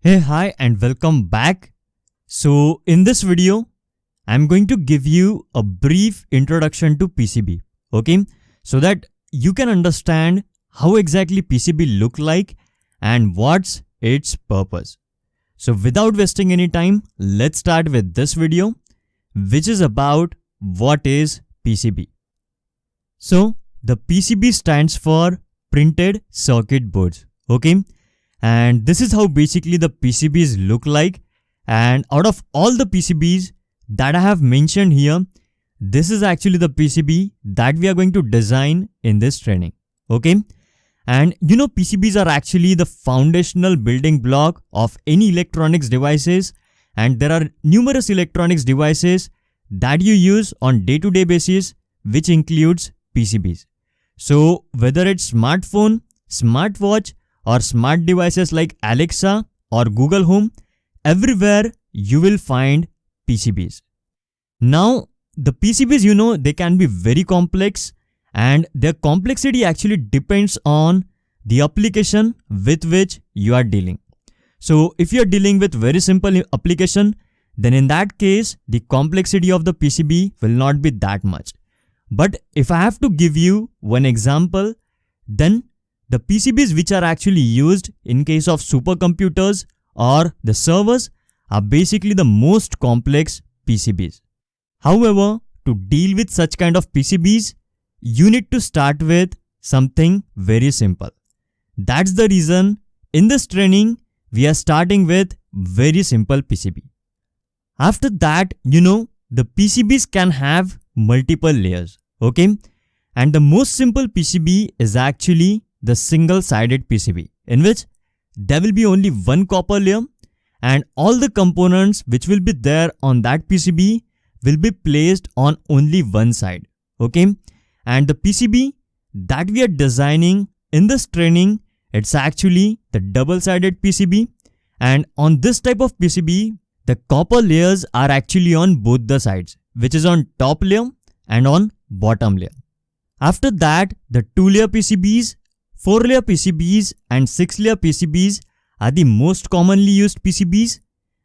Hey, hi and welcome back. So in this video, I'm going to give you a brief introduction to PCB, okay? So that you can understand how exactly PCB look like and what's its purpose. So without wasting any time, let's start with this video, which is about what is PCB. So the PCB stands for printed circuit boards, okay? And this is how basically the PCBs look like. And out of all the PCBs that I have mentioned here, this is actually the PCB that we are going to design in this training. Okay. And you know, PCBs are actually the foundational building block of any electronics devices. And there are numerous electronics devices that you use on day-to-day basis, which includes PCBs. So whether it's smartphone, smartwatch, or smart devices like Alexa or Google Home, everywhere you will find PCBs. Now, the PCBs, you know, they can be very complex, and their complexity actually depends on the application with which you are dealing. So, if you are dealing with very simple application, then in that case, the complexity of the PCB will not be that much. But if I have to give you one example, then the PCBs which are actually used in case of supercomputers or the servers are basically the most complex PCBs. However, to deal with such kind of PCBs, you need to start with something very simple. That's the reason in this training, we are starting with very simple PCB. After that, you know, the PCBs can have multiple layers, okay? And the most simple PCB is actually the single-sided PCB, in which there will be only one copper layer and all the components which will be there on that PCB will be placed on only one side, okay? And the PCB that we are designing in this training, it's actually the double-sided PCB, and on this type of PCB, the copper layers are actually on both the sides, which is on top layer and on bottom layer. After that, the 2-layer PCBs, 4-layer PCBs and 6-layer PCBs are the most commonly used PCBs.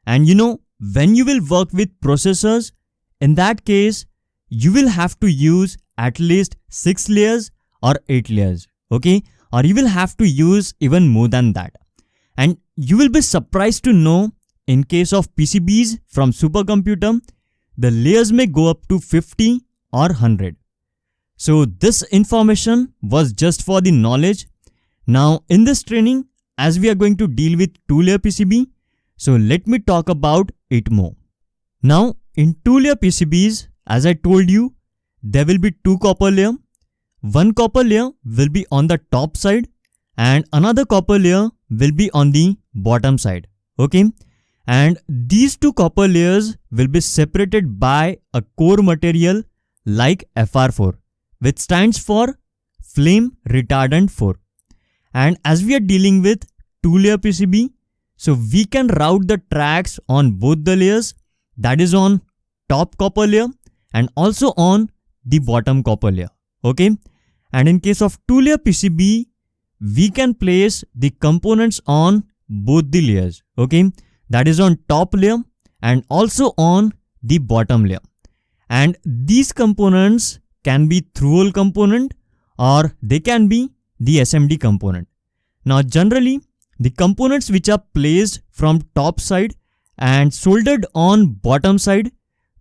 And you know, when you will work with processors, in that case, you will have to use at least 6 layers or 8 layers, okay? Or you will have to use even more than that. And you will be surprised to know, in case of PCBs from supercomputer, the layers may go up to 50 or 100. So this information was just for the knowledge. Now in this training, as we are going to deal with 2-layer PCB, so let me talk about it more. Now in 2-layer PCBs, as I told you, there will be 2 copper layers. One copper layer will be on the top side and another copper layer will be on the bottom side, okay? And these 2 copper layers will be separated by a core material like FR4. Which stands for flame retardant 4. And as we are dealing with 2-layer PCB, so we can route the tracks on both the layers, that is on top copper layer and also on the bottom copper layer, okay? And in case of 2-layer PCB, we can place the components on both the layers, okay? That is on top layer and also on the bottom layer. And these components can be through-hole component or they can be the SMD component. Now generally, the components which are placed from top side and soldered on bottom side,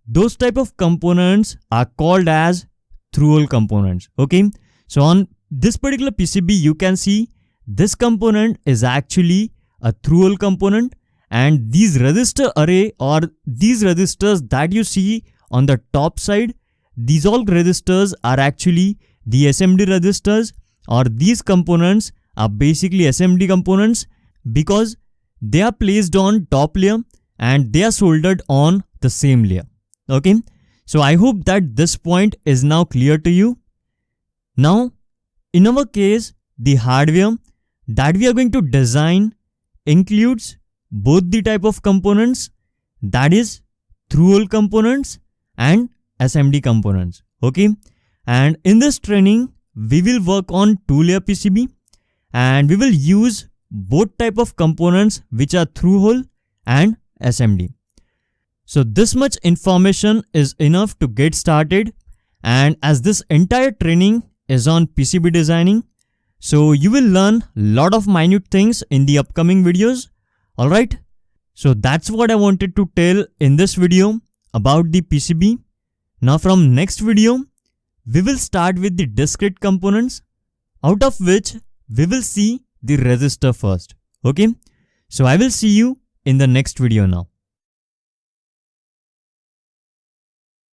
those type of components are called as through-hole components, okay? So on this particular PCB, you can see this component is actually a through-hole component, and these resistor array or these resistors that you see on the top side, these all resistors are actually the SMD resistors, or these components are basically SMD components because they are placed on top layer and they are soldered on the same layer, okay? So I hope that this point is now clear to you. Now, in our case, the hardware that we are going to design includes both the type of components, that is through-hole components and SMD components, okay? And in this training, we will work on 2-layer PCB and we will use both type of components which are through hole and SMD. So this much information is enough to get started, and as this entire training is on PCB designing, so you will learn lot of minute things in the upcoming videos. Alright, so that's what I wanted to tell in this video about the PCB. Now from next video, we will start with the discrete components, out of which we will see the resistor first. Okay, so I will see you in the next video now.